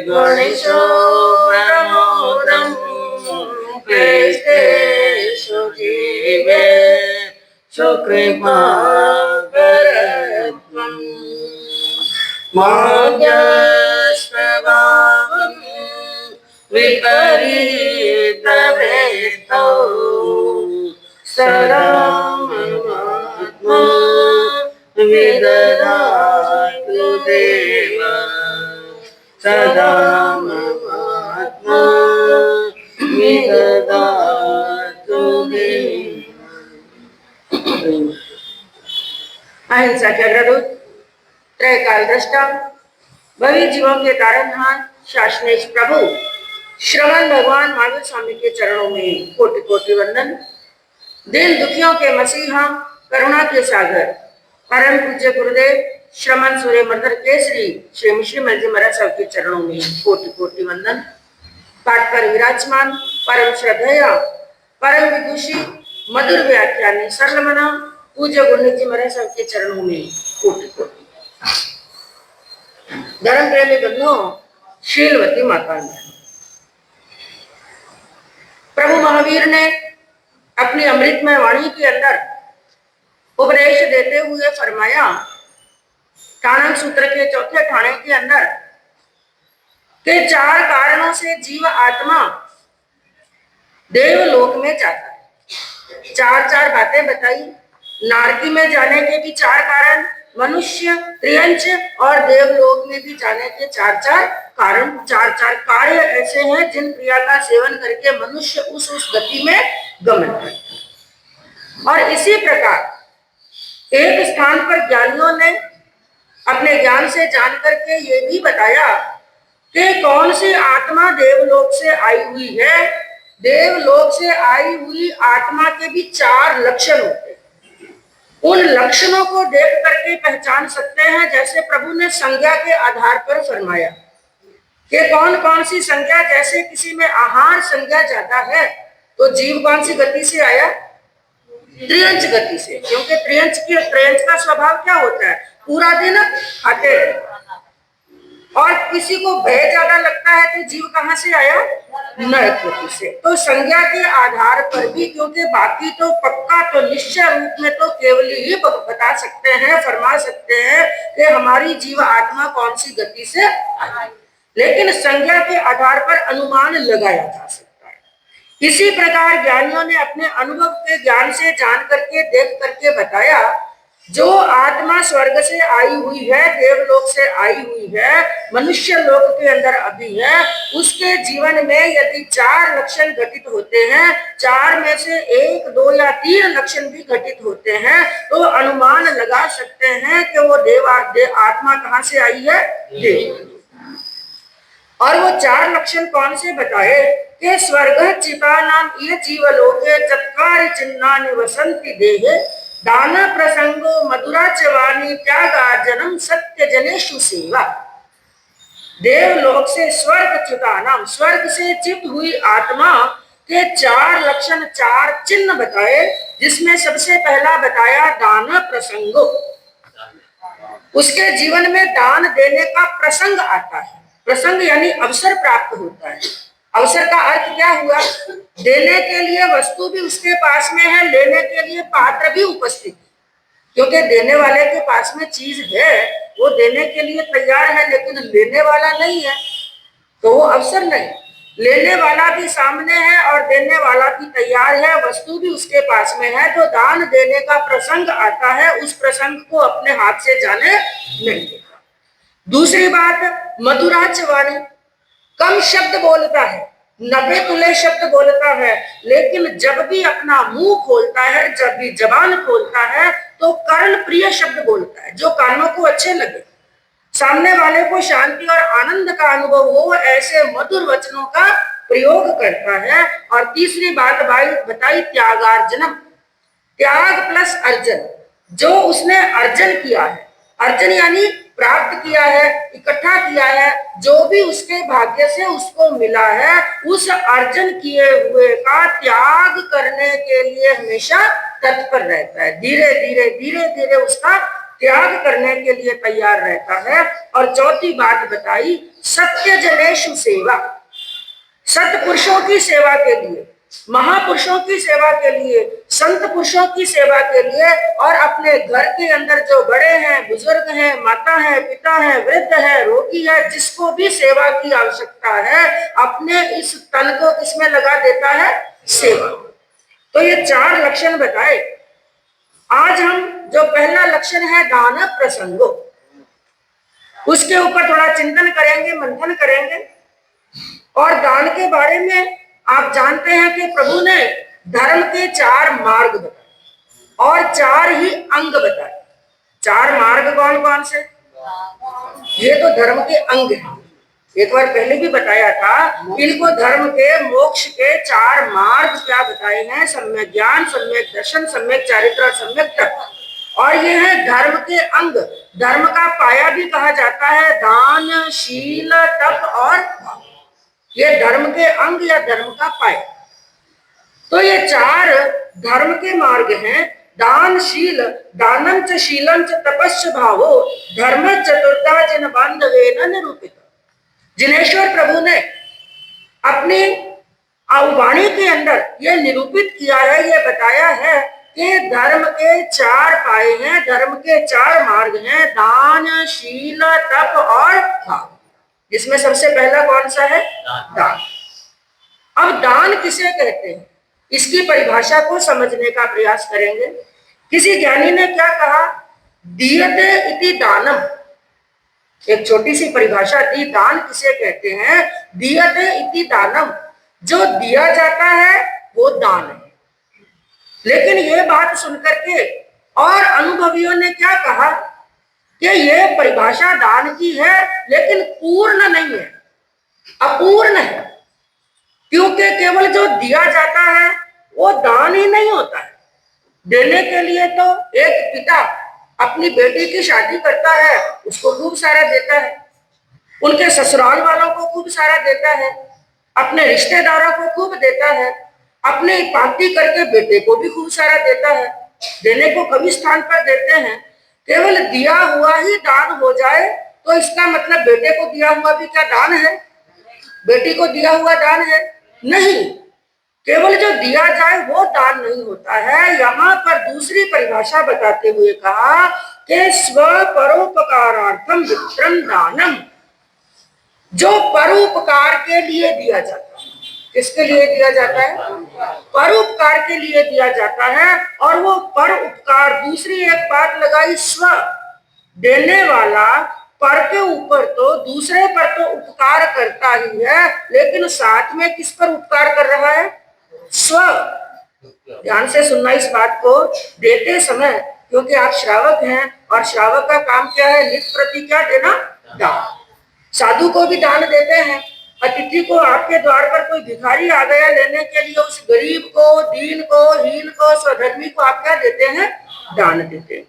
गणेशो प्रमोदं क्लेशेषु जीवे सुकृपाकरत्वम् मार्गस्वभावं विपरीतवेतौ सदा ममात्मा विददातु देव सदा ममात्मा विददातु देव। अहिंसा के अग्रदूत, त्रैकाल दृष्टा, भवी जीवों के तारनहार, शासनेश प्रभु श्रवण भगवान महावीर स्वामी के चरणों में कोटि कोटि वंदन। दिन दुखियों के मसीहा, करुणा के सागर, परम पूज्य गुरुदेव श्रमण सूर्य मर्दर केसरी श्री मिश्री मल जी महाराज साहब के चरणों में कोटि कोटि वंदन। पाठ पर विराजमान परम श्रद्धेया, परम विदुषी, मधुर व्याख्यानी, सरल मना पूज्य गुरुदेव जी महाराज साहब के चरणों में कोटि कोटि। धर्म प्रेमी बंधुओं, शीलवती माता, प्रभु महावीर ने अपनी अमृतमय वाणी के अंदर उपदेश देते हुए फरमाया, टाणक सूत्र के चौथे ठाणे के अंदर के 4 कारणों से जीव आत्मा देवलोक में जाता है। 4 बातें बताई। नारकी में जाने के भी 4 कारण, मनुष्य, त्रियंच और देवलोक में भी जाने के 4 कारण, 4 कार्य ऐसे हैं जिन क्रिया का सेवन करके मनुष्य उस गति में गमन करता है। और इसी प्रकार एक स्थान पर ज्ञानियों ने अपने ज्ञान से जान करके ये भी बताया कि कौन सी आत्मा देवलोक से आई हुई है। देवलोक से आई हुई आत्मा के भी 4 लक्षण होते हैं। उन लक्षणों को देख करके पहचान सकते हैं, जैसे प्रभु ने संज्ञा के आधार पर फरमाया कि कौन कौन सी संज्ञा, जैसे किसी में आहार संज्ञा ज्यादा है तो जीव कौन सी गति से आया, त्रियंच गति से, क्योंकि त्रियंच का स्वभाव क्या होता है, पूरा दिन खाते रहते। और किसी को भय ज्यादा लगता है तो जीव कहाँ से आया, नरक गति से। तो संज्ञा के आधार पर भी, क्योंकि बाकी तो पक्का तो निश्चय रूप में तो केवल ही बता सकते हैं, फरमा सकते हैं कि हमारी जीव आत्मा कौन सी गति से आई, लेकिन संज्ञा के आधार पर अनुमान लगाया जा सकता है। इसी प्रकार ज्ञानियों ने अपने अनुभव के ज्ञान से जान करके देख करके बताया, जो आत्मा स्वर्ग से आई हुई है, देवलोक से आई हुई है, मनुष्य लोक के अंदर अभी है, उसके जीवन में यदि 4 लक्षण घटित होते हैं, 4 में से 1, 2 या 3 लक्षण भी घटित होते हैं, तो अनुमान लगा सकते हैं कि वो आत्मा कहाँ से आई है, देव। और वो 4 लक्षण कौन से बताए कि स्वर्ग चिता नाम ये जीवलोके चत्वारि चिन्हानि वसंति देहे दान प्रसंगो मधुरा चवानी त्यागार्जनम सत्य जनेषु सेवा। देवलोक से स्वर्गच्युता नाम, स्वर्ग से चित हुई आत्मा के 4 लक्षण, 4 चिन्ह बताए, जिसमें सबसे पहला बताया दान प्रसंगो। उसके जीवन में दान देने का प्रसंग आता है। प्रसंग यानी अवसर प्राप्त होता है। अवसर का अर्थ क्या हुआ, देने के लिए वस्तु भी उसके पास में है, लेने के लिए पात्र भी उपस्थित है। क्योंकि देने वाले के पास में चीज है, वो देने के लिए तैयार है, लेकिन लेने वाला नहीं है, तो वो अवसर नहीं। लेने वाला भी सामने है और देने वाला भी तैयार है, वस्तु भी उसके पास में है, तो दान देने का प्रसंग आता है। उस प्रसंग को अपने हाथ से जाने नहीं देता। दूसरी बात, मधुराच वाणी, कम शब्द बोलता है, 90 तुले शब्द बोलता है, लेकिन जब भी अपना मुंह खोलता है, जब भी जबान खोलता है, तो कर्ण प्रिय शब्द बोलता है, जो कानों को अच्छे लगे, सामने वाले को शांति और आनंद का अनुभव हो, ऐसे मधुर वचनों का प्रयोग करता है। और तीसरी बात बताई त्यागार्जनम, त्याग प्लस अर्जन, जो उसने अर्जन किया है, अर्जन यानी प्राप्त किया है, इकट्ठा किया है, जो भी उसके भाग्य से उसको मिला है, उस अर्जन किए हुए का त्याग करने के लिए हमेशा तत्पर रहता है। धीरे धीरे धीरे धीरे उसका त्याग करने के लिए तैयार रहता है। और चौथी बात बताई सत्य जनेषु सेवा, सत्पुरुषों की सेवा के लिए, महापुरुषों की सेवा के लिए, संत पुरुषों की सेवा के लिए, और अपने घर के अंदर जो बड़े हैं, बुजुर्ग हैं, माता है, पिता है, वृद्ध है, रोगी है, जिसको भी सेवा की आवश्यकता है, अपने इस तन को किसमें लगा देता है? सेवा। तो ये 4 लक्षण बताए। आज हम जो पहला लक्षण है दान प्रसंगो, उसके ऊपर थोड़ा चिंतन करेंगे, मंथन करेंगे। और दान के बारे में आप जानते हैं कि प्रभु ने धर्म के 4 मार्ग बताए और 4 ही अंग बताए। 4 मार्ग कौन कौन से? ये तो धर्म के अंग हैं। एक बार पहले भी बताया था, इनको धर्म के मोक्ष के 4 मार्ग क्या बताए हैं? सम्यक ज्ञान, सम्यक दर्शन, सम्यक चारित्र, सम्यक तप। और ये है धर्म के अंग। धर्म का पाया भी कहा जाता है दान, शील, तप और ये धर्म के अंग या धर्म का पाया। तो ये 4 धर्म के मार्ग हैं। दान शील, दानम च शीलम च तपस्च भावो धर्म चतुर्था जिन बांधवेन निरूपित। जिनेश्वर प्रभु ने अपनी वाणी के अंदर यह निरूपित किया है, ये बताया है कि धर्म के 4 पाए हैं, धर्म के 4 मार्ग हैं, दान, शील, तप और भाव। जिसमें सबसे पहला कौन सा है? दान। अब दान किसे कहते हैं, इसकी परिभाषा को समझने का प्रयास करेंगे। किसी ज्ञानी ने क्या कहा? दीयते इति दानम। एक छोटी सी परिभाषा दी, दान किसे कहते हैं? दीयते इति दानम, जो दिया जाता है वो दान है। लेकिन ये बात सुनकर के और अनुभवियों ने क्या कहा कि ये परिभाषा दान की है, लेकिन पूर्ण नहीं है, अपूर्ण है। क्योंकि केवल जो दिया जाता है वो दान ही नहीं होता है। देने के लिए तो एक पिता अपनी बेटी की शादी करता है, उसको खूब सारा देता है, उनके ससुराल वालों को खूब सारा देता है, अपने रिश्तेदारों को खूब देता है, अपने पार्टी करके बेटे को भी खूब सारा देता है। देने को कभी स्थान पर देते हैं। केवल दिया हुआ ही दान हो जाए तो इसका मतलब बेटे को दिया हुआ भी क्या दान है? बेटी को दिया हुआ दान है? नहीं। केवल जो दिया जाए वो दान नहीं होता है। यहाँ पर दूसरी परिभाषा बताते हुए कहा कि स्व परोपकारार्थम वित्रम दानम, जो परोपकार के लिए दिया जाता है। किसके लिए दिया जाता है? परोपकार के लिए दिया जाता है। और वो परोपकार, दूसरी एक बात लगाई, स्व, देने वाला पर के ऊपर तो दूसरे पर तो उपकार करता ही है, लेकिन साथ में किस पर उपकार कर रहा है? स्व। ध्यान से सुनना इस बात को देते समय, क्योंकि आप श्रावक हैं और श्रावक का काम क्या है? नित प्रति क्या देना? दान। साधु को भी दान देते हैं। अतिथि को, आपके द्वार पर कोई भिखारी आ गया लेने के लिए, उस गरीब को, दीन को, हीन को, स्वधर्मी को आप क्या देते हैं? दान देते हैं।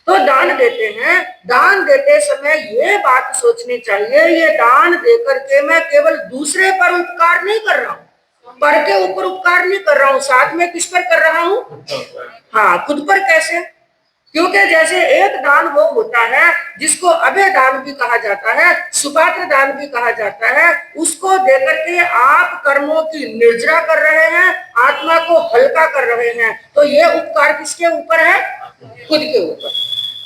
तो दान देते हैं। दान देते समय ये बात सोचनी चाहिए, ये दान देकर के मैं केवल दूसरे पर उपकार नहीं कर रहा हूँ, पर के ऊपर उपकार नहीं कर रहा हूँ, साथ में किस पर कर रहा हूँ? हाँ, खुद पर। कैसे? क्योंकि जैसे एक दान वो होता है जिसको अभय दान भी कहा जाता है, सुपात्र दान भी कहा जाता है, उसको देकर के आप कर्मों की निर्जरा कर रहे हैं, आत्मा को हल्का कर रहे हैं। तो ये उपकार किसके ऊपर है? खुद के ऊपर।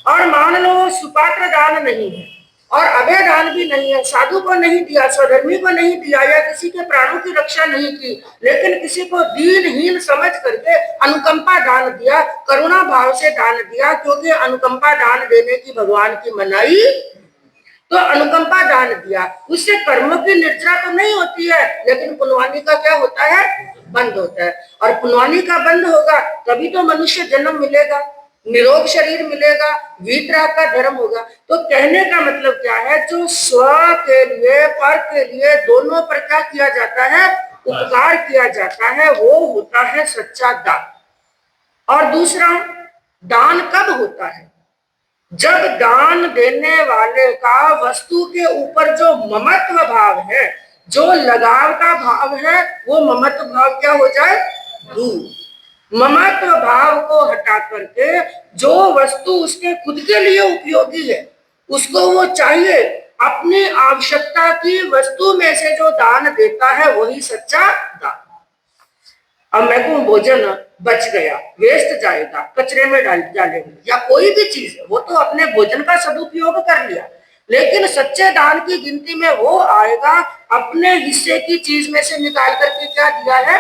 और मान लो सुपात्र दान नहीं है और अभय दान भी नहीं है, साधु को नहीं दिया, स्वधर्मी को नहीं दिया, या किसी के प्राणों की रक्षा नहीं की, लेकिन किसी को दीनहीन समझ करके अनुकंपा दान दिया, करुणा भाव से दान दिया, क्योंकि अनुकंपा दान देने की भगवान की मनाही, तो अनुकंपा दान दिया। उससे कर्मों की निर्जरा तो नहीं होती है, लेकिन पुण्यवानी का क्या होता है? बंद होता है। और पुण्यवानी का बंद होगा तभी तो मनुष्य जन्म मिलेगा, निरोग शरीर मिलेगा, वीतराग का धर्म होगा। तो कहने का मतलब क्या है? जो स्व के लिए, पर के लिए, दोनों पर क्या किया जाता है? उपकार किया जाता है, वो होता है सच्चा दान। और दूसरा, दान कब होता है? जब दान देने वाले का वस्तु के ऊपर जो ममत्व भाव है, जो लगाव का भाव है, वो ममत्व भाव क्या हो जाए? दूर। ममत्व भाव को हटा करके जो वस्तु उसके खुद के लिए उपयोगी है, उसको वो चाहिए, अपनी आवश्यकता की वस्तु में से जो दान देता है वही सच्चा दान। अब मैं कहूं भोजन बच गया, वेस्ट जाएगा, कचरे में डालेंगे, या कोई भी चीज है, वो तो अपने भोजन का सदुपयोग कर लिया, लेकिन सच्चे दान की गिनती में वो आएगा अपने हिस्से की चीज में से निकाल करके क्या दिया है,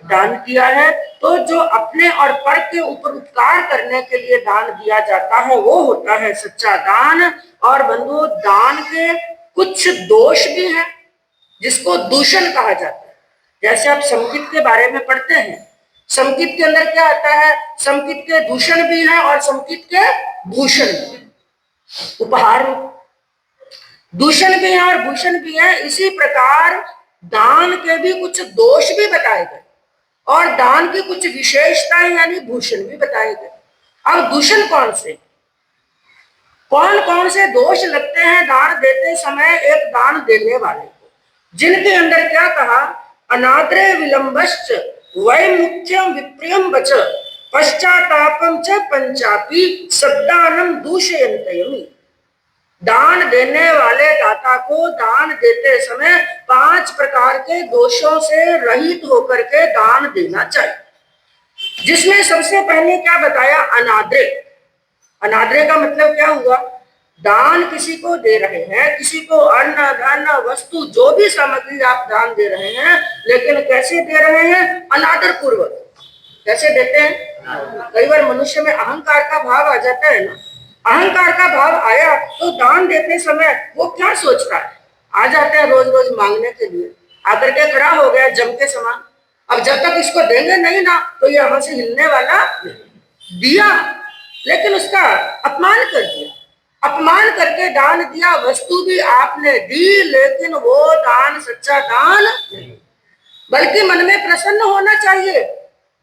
दान किया है। तो जो अपने और पर के ऊपर उपकार करने के लिए दान दिया जाता है वो होता है सच्चा दान। और बंधु, दान के कुछ दोष भी हैं जिसको दूषण कहा जाता है। जैसे आप संगीत के बारे में पढ़ते हैं, संगीत के अंदर क्या आता है, संगीत के दूषण भी हैं और संगीत के भूषण भी, उपहार दूषण भी है और भूषण भी है। इसी प्रकार दान के भी कुछ दोष भी बताए गए और दान की कुछ विशेषताएं यानी भूषण भी बताए गए। अब दूषण कौन कौन से दोष लगते हैं दान देते समय एक दान देने वाले को, जिनके अंदर क्या कहा, अनादरे विलंबश्च वैमुख्यम विप्रियम वच पश्चातापम च पंचापी सद्दानम दूषयन्तयमि। दान देने वाले दाता को दान देते समय 5 प्रकार के दोषों से रहित होकर के दान देना चाहिए, जिसमें सबसे पहले क्या बताया, अनादरे। अनादरे का मतलब क्या हुआ, दान किसी को दे रहे हैं, किसी को अन्न धन वस्तु जो भी सामग्री आप दान दे रहे हैं, लेकिन कैसे दे रहे हैं, अनादर पूर्वक। कैसे देते हैं, कई बार मनुष्य में अहंकार का भाव आ जाता है ना, अहंकार का भाव आया तो दान देते समय वो क्या सोचता है, आ जाते हैं रोज रोज मांगने के लिए, आकर के खड़ा हो गया जम के समान, अब जब तक इसको देंगे नहीं ना तो ये यहाँ से हिलने वाला दिया, लेकिन उसका अपमान कर दिया, अपमान करके दान दिया, वस्तु भी आपने दी लेकिन वो दान सच्चा दान नहीं। बल्कि मन में प्रसन्न होना चाहिए,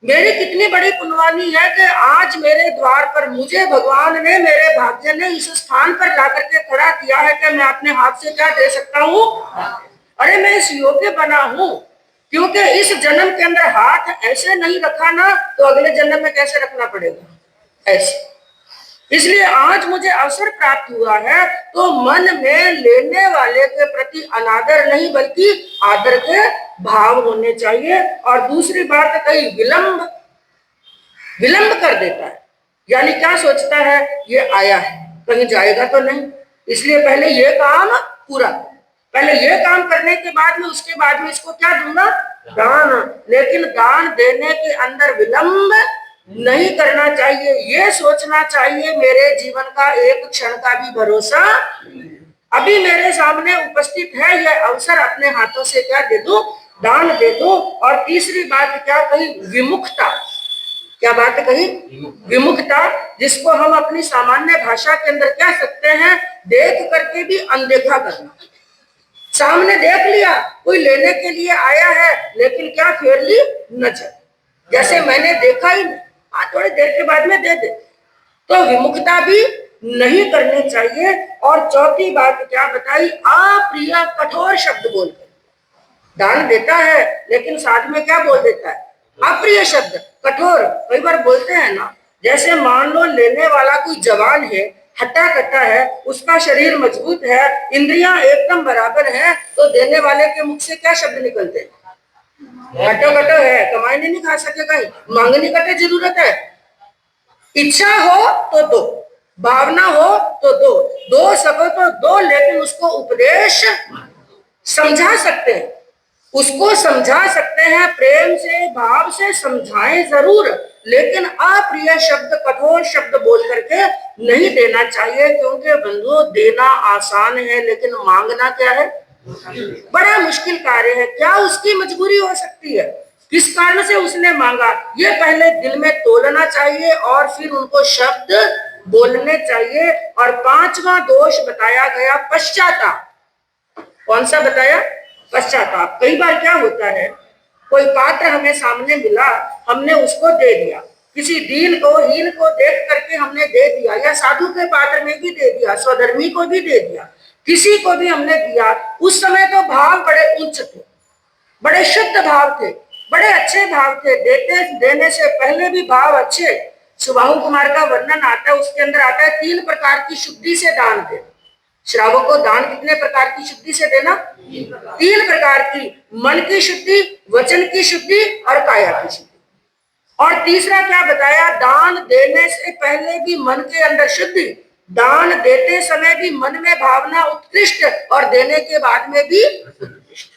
मेरी कितनी बड़ी पुण्यवानी है कि आज मेरे द्वार पर मुझे भगवान ने, मेरे भाग्य ने इस स्थान पर ला करके खड़ा किया है कि मैं अपने हाथ से क्या दे सकता हूँ, अरे मैं इस योग्य बना हूँ, क्योंकि इस जन्म के अंदर हाथ ऐसे नहीं रखा ना तो अगले जन्म में कैसे रखना पड़ेगा, ऐसे। इसलिए आज मुझे अवसर प्राप्त हुआ है तो मन में लेने वाले के प्रति अनादर नहीं बल्कि आदर के भाव होने चाहिए। और दूसरी बात कही, विलंब कर देता है, यानी क्या सोचता है, ये आया है कहीं जाएगा तो नहीं, इसलिए पहले ये काम पूरा, पहले ये काम करने के बाद में उसके बाद में इसको क्या दूंगा, दान। लेकिन दान देने के अंदर विलंब नहीं करना चाहिए, ये सोचना चाहिए मेरे जीवन का एक क्षण का भी भरोसा, अभी मेरे सामने उपस्थित है ये अवसर, अपने हाथों से क्या दे दूं, दान दे दूं। और तीसरी बात क्या कही, विमुखता। क्या बात कही, विमुखता, जिसको हम अपनी सामान्य भाषा के अंदर कह सकते हैं देख करके भी अनदेखा करना। सामने देख लिया कोई लेने के लिए आया है लेकिन क्या फेर ली नजर, जैसे मैंने देखा ही नहीं, थोड़ी देर के बाद में दे दे, तो विमुखता भी नहीं करनी चाहिए। और चौथी बात क्या बताई, अप्रिय कठोर शब्द बोलकर दान देता है लेकिन साथ में क्या बोल देता है, अप्रिय शब्द कठोर। कई बार बोलते हैं ना, जैसे मान लो लेने वाला कोई जवान है, हट्टा कट्टा है, उसका शरीर मजबूत है, इंद्रियां एकदम बराबर है, तो देने वाले के मुख से क्या शब्द निकलते हैं, कटो कटो है, कमाई नहीं खा सकेगा, मांगने का क्या जरूरत है, इच्छा हो तो दो, भावना हो तो दो, दो सको तो दो, लेकिन उसको उपदेश समझा सकते हैं, उसको समझा सकते हैं, प्रेम से भाव से समझाएं जरूर, लेकिन अप्रिय शब्द कठोर शब्द बोल करके नहीं देना चाहिए। क्योंकि बंधुओं, देना आसान है लेकिन मांगना क्या है, बड़ा मुश्किल कार्य है। क्या उसकी मजबूरी हो सकती है, किस कारण से उसने मांगा, ये पहले दिल में तोलना चाहिए और फिर उनको शब्द बोलने चाहिए। और 5वां दोष बताया गया पश्चाताप। कौन सा बताया, पश्चाताप। कई बार क्या होता है, कोई पात्र हमें सामने मिला, हमने उसको दे दिया, किसी दीन को हीन को देख करके हमने दे दिया, या साधु के पात्र में भी दे दिया, स्वधर्मी को भी दे दिया, किसी को भी हमने दिया, उस समय तो भाव बड़े उच्च थे, बड़े शुद्ध भाव थे, बड़े अच्छे भाव थे, देने से पहले भी भाव अच्छे। सुबाहु कुमार का वर्णन आता है, उसके अंदर आता है 3 प्रकार की शुद्धि से दान दे। श्रावक को दान कितने प्रकार की शुद्धि से देना? 3 प्रकार की, मन की शुद्धि, वचन की शुद्धि और काया की शुद्धि। और तीसरा क्या बताया? दान देने से पहले भी मन के अंदर शुद्धि, दान देते समय भी मन में भावना उत्कृष्ट और देने के बाद में भी उत्कृष्ट।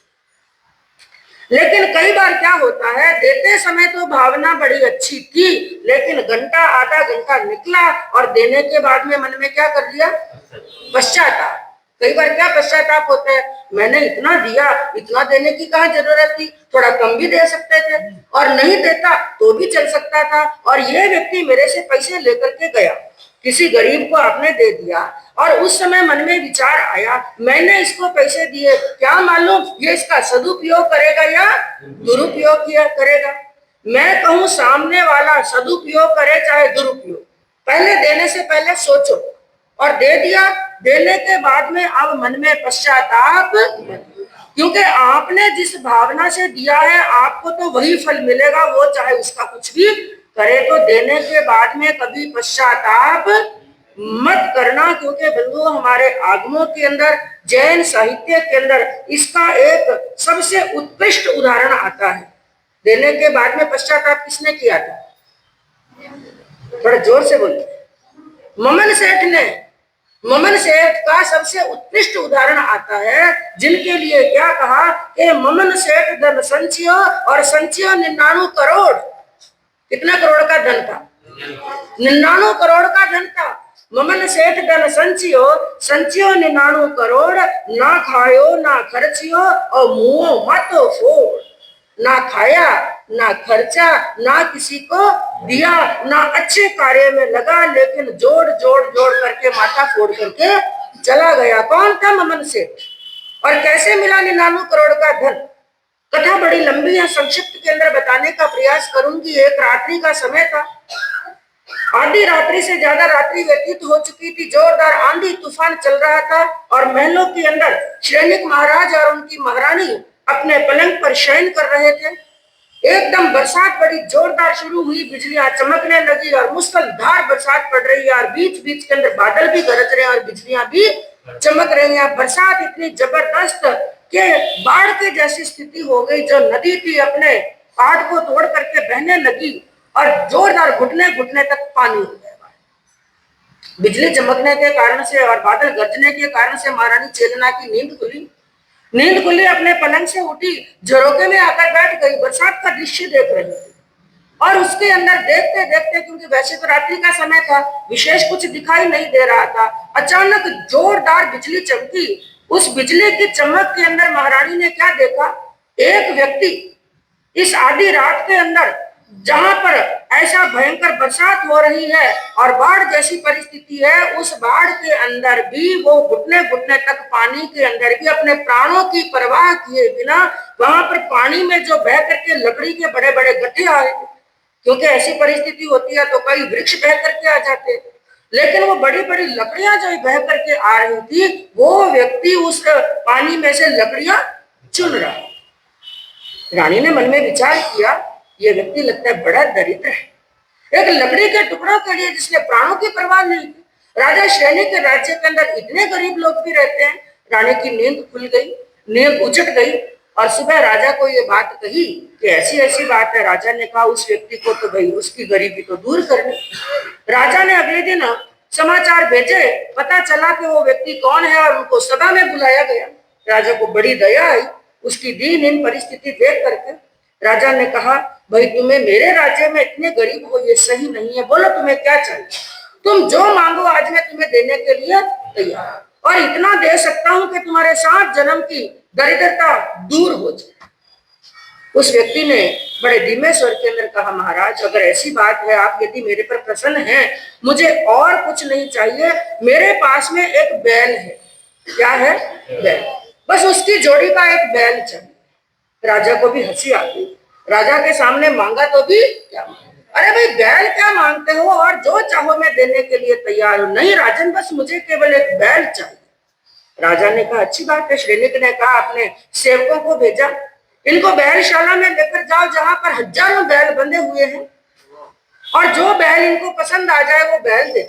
लेकिन कई बार क्या होता है, देते समय तो भावना बड़ी अच्छी थी, लेकिन घंटा आधा घंटा निकला और देने के बाद में मन में क्या कर लिया? पश्चाताप। कई बार क्या पश्चाताप होता है, मैंने इतना दिया, इतना देने की कहाँ जरूरत थी, थोड़ा कम भी दे सकते थे, और नहीं देता तो भी चल सकता था। और ये व्यक्ति मेरे से पैसे लेकर के गया, किसी गरीब को आपने दे दिया, और उस समय मन में विचार आया, मैंने इसको पैसे दिए, क्या मालूम ये इसका सदुपयोग करेगा या दुरुपयोग किया करेगा। मैं कहूं सामने वाला सदुपयोग करे चाहे दुरुपयोग, पहले देने से पहले सोचो, और दे दिया, देने के बाद में अब मन में पश्चाताप, क्योंकि आपने जिस भावना से दिया है आपको तो वही फल मिलेगा, वो चाहे उसका कुछ भी करे। तो देने के बाद में कभी पश्चाताप मत करना, क्योंकि बंधुओं हमारे आगमों के अंदर, जैन साहित्य के अंदर इसका एक सबसे उत्कृष्ट उदाहरण आता है। देने के बाद में पश्चाताप किसने किया था? थोड़ा जोर से बोलिए। ममन सेठ ने। ममन सेठ का सबसे उत्कृष्ट उदाहरण आता है, जिनके लिए क्या कहा कि ममन सेठ धन संचियो, और संचियो 99 करोड़। कितना करोड़ का धन था? 99 करोड़ का धन था। ममन सेठ धन संचियो, संचियो 99 करोड़, ना खायो ना खर्चियो और मुंह मत फोड़। ना खाया ना खर्चा, ना किसी को दिया, ना अच्छे कार्य में लगा, लेकिन जोड़ जोड़ जोड़ करके माथा फोड़ करके चला गया। कौन था ममन सेठ, और कैसे मिला 99 करोड़ का धन? कथा बड़ी लंबी है, संक्षिप्त के अंदर बताने का प्रयास करूंगी। एक रात्रि का समय था, आधी रात्रि से ज्यादा रात्रि व्यतीत हो चुकी थी, जोरदार आंधी तूफान चल रहा था, और महलों के अंदर श्रेनिक महाराज और उनकी महारानी अपने पलंग पर शयन कर रहे थे। एकदम बरसात बड़ी जोरदार शुरू हुई, बिजलियां चमकने लगी और मुसलधार बरसात पड़ रही है, और बीच बीच के अंदर बादल भी गरज रहे हैं और बिजलियां भी चमक रही हैं। बरसात इतनी जबरदस्त कि बाढ़ के जैसी स्थिति हो गई। जो नदी थी अपने पहाड़ को तोड़ करके बहने लगी, और जोरदार घुटने घुटने तक पानी हो गया। बिजली चमकने के कारण से और बादल गरजने के कारण से महारानी चेतना की नींद खुली। नींद खुली, अपने पलंग से उठी, झरोके में आकर बैठ गई, बरसात का दृश्य देख रही थी। और उसके अंदर देखते देखते, क्योंकि वैसे तो रात्रि का समय था, विशेष कुछ दिखाई नहीं दे रहा था, अचानक जोरदार बिजली चमकी। उस बिजली की चमक के अंदर महारानी ने क्या देखा? एक व्यक्ति इस आधी रात के अंदर, जहां पर ऐसा भयंकर बरसात हो रही है और बाढ़ जैसी परिस्थिति है, उस बाढ़ के अंदर भी वो घुटने घुटने तक पानी के अंदर भी अपने प्राणों की परवाह किए बिना, वहां पर पानी में जो बह करके लकड़ी के बड़े बड़े गड्ढे आए, क्योंकि ऐसी परिस्थिति होती है तो कई वृक्ष बह करके आ जाते, लेकिन वो बड़ी बड़ी लकड़ियां जो बह करके आ रही थी, वो व्यक्ति उस पानी में से लकड़ियां चुन रहा। रानी ने मन में विचार किया, ये व्यक्ति लगता है बड़ा दरिद्र है, एक लकड़ी के टुकड़ों के लिए जिसने प्राणों की परवाह नहीं की। राजा श्रेणी के राज्य के अंदर इतने गरीब लोग भी रहते हैं। रानी की नींद खुल गई, नींद उचट गई, और सुबह राजा को ये बात कही कि ऐसी ऐसी बात है। राजा ने कहा उस व्यक्ति को तो भाई उसकी गरीबी तो दूर करनी। राजा ने अगले दिन समाचार भेजे, पता चला कि वो व्यक्ति कौन है, और उनको सभा में बुलाया गया। राजा को बड़ी दया आई उसकी दीनहीन परिस्थिति देख करके। राजा ने कहा, भाई तुम्हें मेरे राज्य में इतने गरीब हो ये सही नहीं है, बोलो तुम्हें क्या चाहिए? तुम जो मांगो आज मैं तुम्हें देने के लिए तैयार, और इतना दे सकता हूं कि तुम्हारे 7 जन्म की दरिद्रता दूर हो जाए। उस व्यक्ति ने बड़े धीमे स्वर के अंदर कहा, महाराज अगर ऐसी बात है, आप यदि मेरे पर प्रसन्न हैं, मुझे और कुछ नहीं चाहिए, मेरे पास में एक बैल है। क्या है? बैल, बस उसकी जोड़ी का एक बैल चाहिए। राजा को भी हंसी आ गई। राजा के सामने मांगा तो भी क्या, अरे भाई बैल क्या मांगते हो, और जो चाहो मैं देने के लिए तैयार हूं। नहीं राजन, बस मुझे केवल एक बैल चाहिए। राजा ने कहा अच्छी बात है। श्रेनिक ने कहा अपने सेवकों को भेजा, इनको बैलशाला में लेकर जाओ जहां पर हजारों बैल बंधे हुए हैं, और जो बैल इनको पसंद आ जाए वो बैल दे।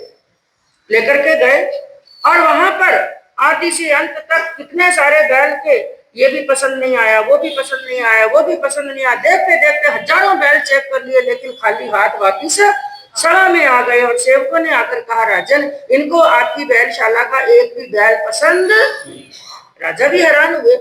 लेकर के गए, और वहां पर आदि से अंत तक कितने सारे बैल के, ये भी पसंद नहीं आया, वो भी पसंद नहीं आया, वो भी पसंद नहीं आया, देखते देखते हजारों बैल चेक कर लिए, लेकिन खाली हाथ वापिस सभा में आ गए। और सेवकों ने आकर कहा, राजन, इनको आपकी बैलशाला का एक भी बैल पसंद। राजा भी हैरान हुए,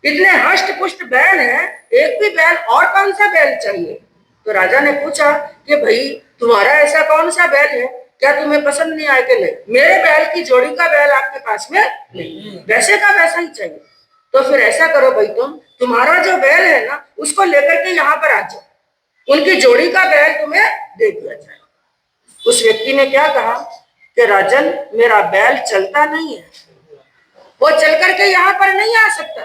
इतने हष्ट पुष्ट बैल हैं, एक भी बैल, और कौन सा बैल चाहिए? तो राजा ने पूछा कि भाई तुम्हारा ऐसा कौन सा बैल है, क्या तुम्हें पसंद नहीं आए? कि नहीं, मेरे बैल की जोड़ी का बैल आपके पास में नहीं, वैसे का वैसा ही चाहिए। तो फिर ऐसा करो भाई, तुम्हारा जो बैल है ना, उसको लेकर के यहाँ पर आ जाओ, उनकी जोड़ी का बैल तुम्हें दे दिया जाए। उस व्यक्ति ने क्या कहा कि राजन, मेरा बैल चलता नहीं है, वो चल करके यहाँ पर नहीं आ सकता।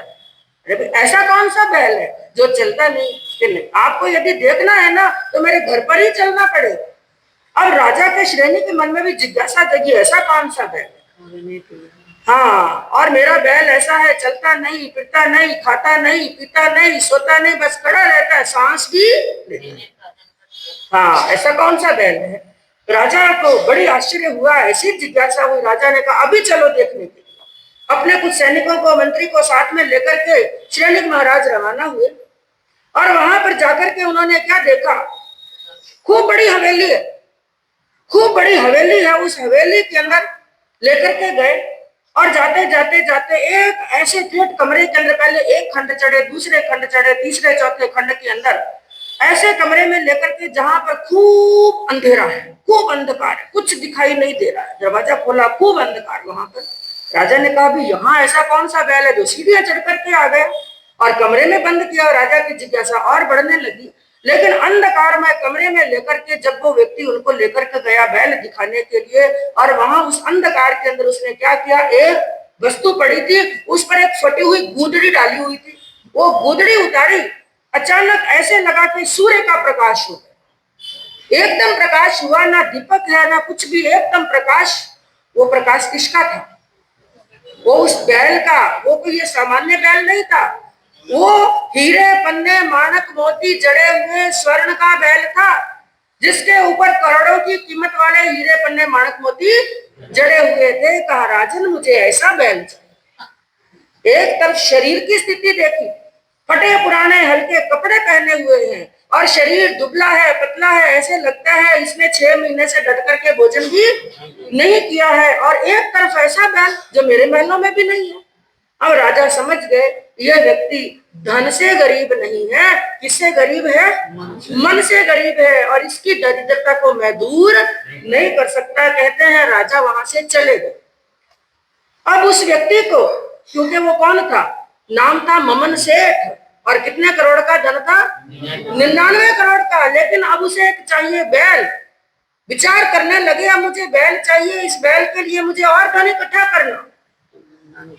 अरे ऐसा कौन सा बैल है जो चलता नहीं? कि नहीं, आपको यदि देखना है ना तो मेरे घर पर ही चलना पड़ेगा। अब राजा के श्रेणी के मन में भी जिज्ञासा जगी, ऐसा कौन सा बैल है? हाँ, और मेरा बैल ऐसा है, चलता नहीं, फिरता नहीं, खाता नहीं, पीता नहीं, सोता नहीं, बस खड़ा रहता है, सांस भी लेता है। हाँ, ऐसा कौन सा बैल है? राजा को बड़ी आश्चर्य हुआ, ऐसी जिज्ञासा हुई। राजा ने कहा, अभी चलो देखने के लिए। अपने कुछ सैनिकों को, मंत्री को साथ में लेकर के श्रीनिक महाराज रवाना हुए, और वहां पर जाकर के उन्होंने क्या देखा, खूब बड़ी हवेली है, खूब बड़ी हवेली है। उस हवेली के अंदर लेकर के गए, और जाते जाते जाते एक ऐसे ठेठ कमरे के अंदर, पहले एक खंड चढ़े, दूसरे खंड चढ़े, तीसरे चौथे खंड के अंदर ऐसे कमरे में लेकर के, जहां पर खूब अंधेरा है, खूब अंधकार है, कुछ दिखाई नहीं दे रहा है। दरवाजा खोला, खूब अंधकार वहां पर। राजा ने कहा, भी यहाँ ऐसा कौन सा बैल है जो सीढ़ियां चढ़ करके आ गया? और कमरे में बंद किया। राजा की जिज्ञासा और बढ़ने लगी, लेकिन अंधकार में कमरे में लेकर के जब वो व्यक्ति उनको लेकर के गया बैल दिखाने के लिए, और वहां उस अंधकार के अंदर उसने क्या किया, एक वस्तु पड़ी थी, उस पर एक फटी हुई गूदड़ी डाली हुई थी, वो गूदड़ी उतारी, अचानक ऐसे लगा कि सूर्य का प्रकाश हो गया, एकदम प्रकाश हुआ, ना दीपक है ना कुछ भी, एकदम प्रकाश। वो प्रकाश किसका था? वो उस बैल का। वो कोई ये सामान्य बैल नहीं था, वो हीरे पन्ने माणक मोती जड़े हुए स्वर्ण का बैल था, जिसके ऊपर करोड़ों की कीमत वाले हीरे पन्ने माणक मोती जड़े हुए थे। कहा, राजन, मुझे ऐसा बैल चाहिए। एक तरफ शरीर की स्थिति देखी, फटे पुराने हल्के कपड़े पहने हुए हैं, और शरीर दुबला है, पतला है, ऐसे लगता है इसने 6 महीने से डट करके भोजन भी नहीं किया है। और एक तरफ ऐसा बैल जो मेरे महलों में भी नहीं है। अब राजा समझ गए, यह व्यक्ति धन से गरीब नहीं है, किससे गरीब है? मन से गरीब है, और इसकी दरिद्रता को मैं दूर नहीं कर सकता। कहते हैं राजा वहां से चले गए। अब उस व्यक्ति को, क्योंकि वो कौन था, नाम था ममन सेठ, और कितने करोड़ का धन था? 99 करोड़ का। लेकिन अब उसे चाहिए बैल। विचार करने लगे, अब मुझे बैल चाहिए, इस बैल के लिए मुझे और धन इकट्ठा करना,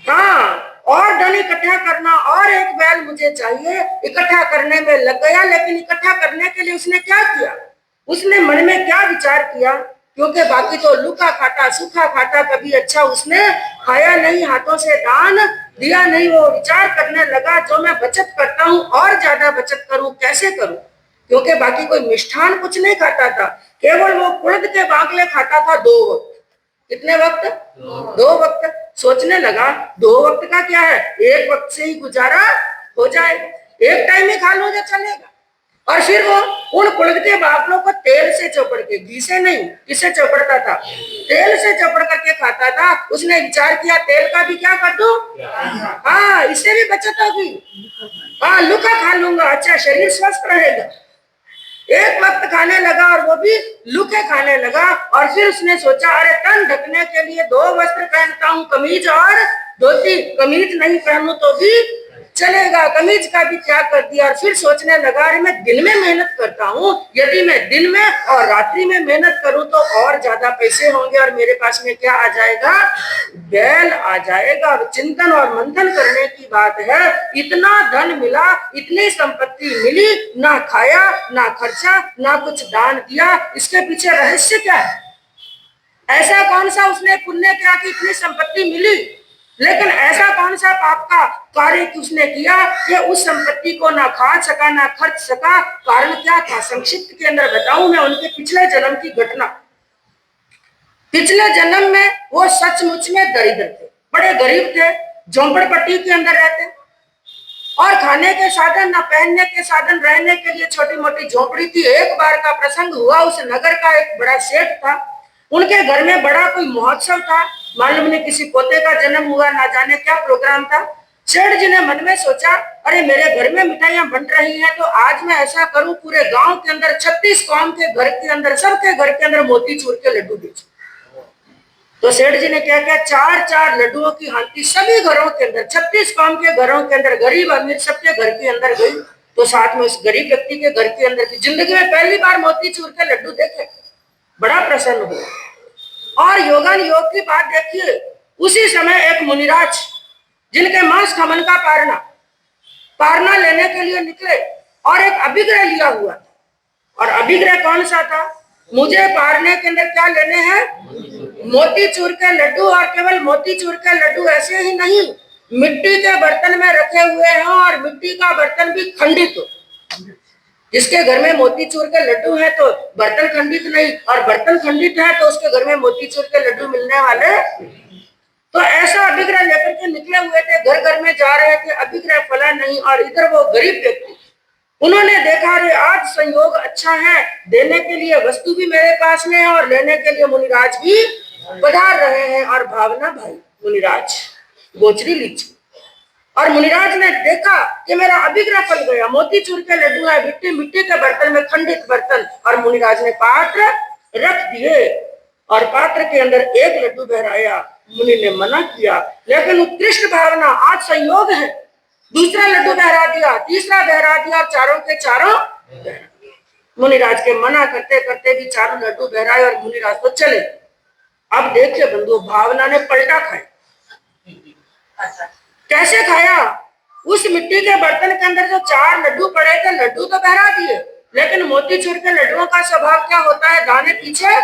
हाँ, और धन इकट्ठा करना, और एक बैल मुझे चाहिए। इकट्ठा करने में लग गया, लेकिन इकट्ठा करने के लिए उसने क्या किया, उसने मन में क्या विचार किया, क्योंकि बाकी तो लूखा खाटा सूखा खाटा, कभी अच्छा उसने खाया नहीं, हाथों से दान दिया नहीं। वो विचार करने लगा, जो मैं बचत करता हूँ और ज्यादा बचत करूं, कैसे करूं? क्योंकि बाकी कोई मिष्ठान कुछ नहीं खाता था, केवल वो कुल्द के बांगले खाता था 2 वक्त। कितने वक्त? 2 वक्त। सोचने लगा, 2 वक्त का क्या है, 1 वक्त से ही गुजारा हो जाए, एक टाइम ही खा लो जो चलेगा। और फिर वो उन कुल्द के बांगलों को तेल से चौपड़ के, घी से नहीं, किससे चौपड़ता था? तेल से चौपड़ करके खाता था। उसने विचार किया, तेल का भी क्या कर दूं, हाँ, इससे भी बचत होगी, हाँ, लुका खा लूंगा, अच्छा शरीर स्वस्थ रहेगा। एक वक्त खाने लगा, और वो भी लुके खाने लगा। और फिर उसने सोचा, अरे तन ढकने के लिए 2 वस्त्र पहनता हूँ, कमीज और धोती। कमीज नहीं पहनूं तो भी चलेगा, कमीज का भी त्याग कर दिया। और फिर सोचने लगा, अरे मैं दिन में मेहनत करता हूँ, यदि मैं दिन में और रात्रि में मेहनत करूं तो और ज्यादा पैसे होंगे, और मेरे पास में क्या आ जाएगा, बैल आ जाएगा। और चिंतन और मंथन करने की बात है, इतना धन मिला, इतनी संपत्ति मिली, ना खाया ना खर्चा ना कुछ दान दिया, इसके पीछे रहस्य क्या है? ऐसा कौन सा उसने पुण्य किया कि इतनी संपत्ति मिली? लेकिन ऐसा कौन सा पाप का कार्य उसने किया कि उस संपत्ति को ना खा सका ना खर्च सका? कारण क्या था, संक्षिप्त के अंदर बताऊं मैं उनके पिछले जन्म की घटना। पिछले जन्म में वो सचमुच में दरिद्र थे, बड़े गरीब थे, झोंपड़पट्टी के अंदर रहते, और खाने के साधन ना पहनने के साधन, रहने के लिए छोटी मोटी झोपड़ी थी। एक बार का प्रसंग हुआ, उस नगर का एक बड़ा सेठ था, उनके घर में बड़ा कोई महोत्सव था, मालूम नहीं किसी पोते का जन्म हुआ, ना जाने क्या प्रोग्राम था। सेठ जी ने मन में सोचा, अरे मेरे घर में मिठाइयां बन रही हैं, तो आज मैं ऐसा करूं, पूरे गांव के अंदर 36 कौम के घर के अंदर, सबके घर के अंदर मोतीचूर के लड्डू बेचूं। तो सेठ जी ने क्या किया, 4-4 लड्डुओं की हाथी सभी घरों के अंदर, 36 कौम के घरों के अंदर, गरीब अमीर सबके घर के अंदर गई। तो साथ में उस गरीब व्यक्ति के घर के अंदर की जिंदगी में पहली बार मोतीचूर के लड्डू देखे, बड़ा प्रसन्न हुआ। और योगान योग की बात देखिए, उसी समय एक मुनिराज जिनके मांस खमन का पारना लेने के लिए निकले, और एक अभिग्रह लिया हुआ था। और अभिग्रह कौन सा था, मुझे पारने के अंदर क्या लेने हैं, मोतीचूर के लड्डू। और केवल मोतीचूर के लड्डू ऐसे ही नहीं, मिट्टी के बर्तन में रखे हुए हैं, और मिट्टी का बर्तन भी खंडित हो। जिसके घर में मोतीचूर के लड्डू है तो बर्तन खंडित नहीं, और बर्तन खंडित है तो उसके घर में मोतीचूर के लड्डू मिलने वाले। तो ऐसा अभिग्रह लेकर के निकले हुए थे, घर घर में जा रहे थे, अभिग्रह फला नहीं। और इधर वो गरीब व्यक्ति, उन्होंने देखा, रे आज संयोग अच्छा है, देने के लिए वस्तु भी मेरे पास में है, और लेने के लिए मुनिराज भी पधार रहे हैं। और भावना भाई मुनिराज गोचरी लीची, और मुनिराज ने देखा कि मेरा अभिग्रह फल गया, मोतीचूर के लड्डू है, मिट्टी मिट्टी के बर्तन में, खंडित बर्तन। और मुनिराज ने पात्र रख दिए, और पात्र के अंदर एक लड्डू बहराया। मुनि ने मना किया, लेकिन उत्कृष्ट भावना, आज संयोग है, दूसरा लड्डू बहरा दिया, तीसरा बहरा दिया, और चारों के चारों। मुनिराज के मना करते करते भी चारों लड्डू बहराए, और मुनिराज तो चले। अब देखिए बंधु, भावना ने पलटा खाया। कैसे खाया, उस मिट्टी के बर्तन के अंदर जो 4 लड्डू पड़े थे, लड्डू तो बहरा दिए, लेकिन मोतीचूर के लड्डुओं का स्वभाव क्या होता है, दाने पीछे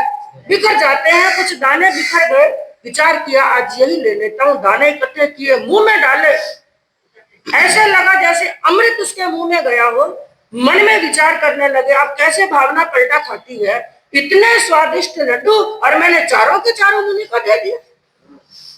बिखर जाते हैं। कुछ दाने बिखर गए, विचार किया आज यही ले लेता हूं, दाने इकट्ठे किए, मुंह में डाले, ऐसे लगा जैसे अमृत उसके मुंह में गया हो। मन में विचार करने लगे, अब कैसे भावना पलटा खाती है, इतने स्वादिष्ट लड्डू, और मैंने चारों के चारों मुनि को दे दिए।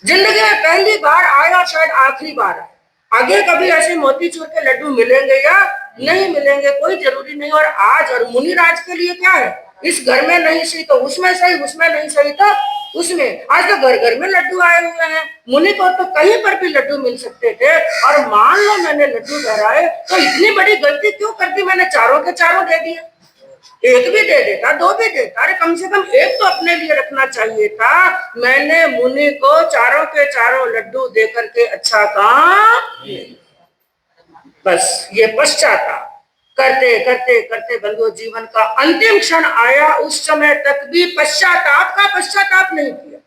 जिंदगी में पहली बार आया, शायद आखिरी बार आया, आगे कभी ऐसे मोतीचूर के लड्डू मिलेंगे या नहीं मिलेंगे कोई जरूरी नहीं। और आज, और मुनिराज के लिए क्या है, इस घर में नहीं सही तो उसमें सही, उसमें नहीं सही तो उसमें। आज तो घर घर में लड्डू आए हुए हैं, मुनि को तो कहीं पर भी लड्डू मिल सकते थे। और मान लो मैंने लड्डू बहराए, तो इतनी बड़ी गलती क्यों कर दी, मैंने चारों के चारों दे दिए। एक भी दे देता, 2 भी देता, अरे कम से कम एक तो अपने लिए रखना चाहिए था। मैंने मुनि को चारों के चारों लड्डू दे करके अच्छा काम। बस ये पश्चाताप करते करते करते बंधु, जीवन का अंतिम क्षण आया, उस समय तक भी पश्चाताप नहीं किया।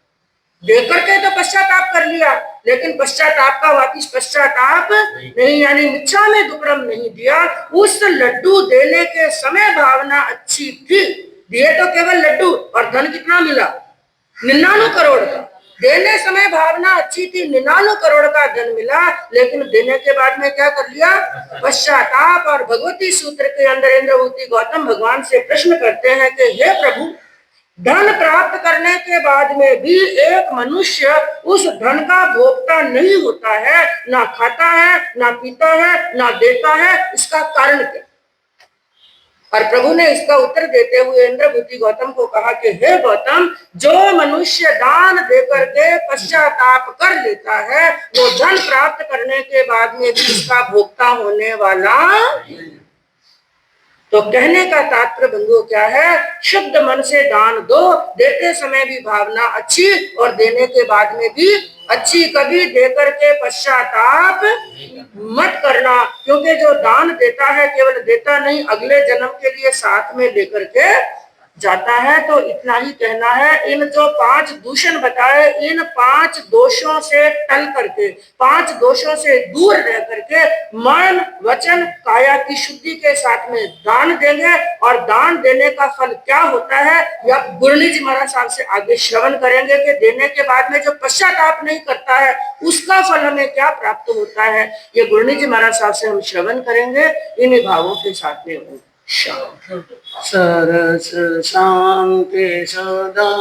देख करके तो पश्चाताप कर लिया, लेकिन पश्चाताप का वापिस पश्चाताप नहीं, यानी मिच्छा में दुक्कड़म नहीं दिया। उस लड्डू देने के समय भावना अच्छी थी, दिए तो केवल लड्डू, और धन कितना मिला, 99 करोड़ का। देने समय भावना अच्छी थी, 99 करोड़ का धन मिला, लेकिन देने के बाद में क्या कर लिया, पश्चाताप। और भगवती सूत्र के अंदर इंद्रभूति गौतम भगवान से प्रश्न करते हैं कि हे प्रभु, धन प्राप्त करने के बाद में भी एक मनुष्य उस धन का भोक्ता नहीं होता है, ना खाता है, ना पीता है, ना देता है, इसका कारण क्या। और प्रभु ने इसका उत्तर देते हुए इंद्रभूति गौतम को कहा कि हे गौतम, जो मनुष्य दान देकर के पश्चाताप कर लेता है, वो धन प्राप्त करने के बाद में भी इसका भोक्ता होने वाला। तो कहने का तात्पर्य बंधुओं क्या है, शुद्ध मन से दान दो, देते समय भी भावना अच्छी, और देने के बाद में भी अच्छी। कभी देकर के पश्चाताप मत करना, क्योंकि जो दान देता है केवल देता नहीं, अगले जन्म के लिए साथ में लेकर के जाता है। तो इतना ही कहना है। इन जो 5 दूषण बताए, इन 5 दोषों से टल करके, 5 दोषों से दूर रह करके मन वचन काया की शुद्धि के साथ में दान देंगे। और दान देने का फल क्या होता है, या गुरनी जी महाराज साहब से आगे श्रवण करेंगे कि देने के बाद में जो पश्चाताप नहीं करता है उसका फल हमें क्या प्राप्त होता है। ये गुरनी जी महाराज साहब से हम श्रवण करेंगे इन्हीं भावों के साथ में। सरस शांति सदा।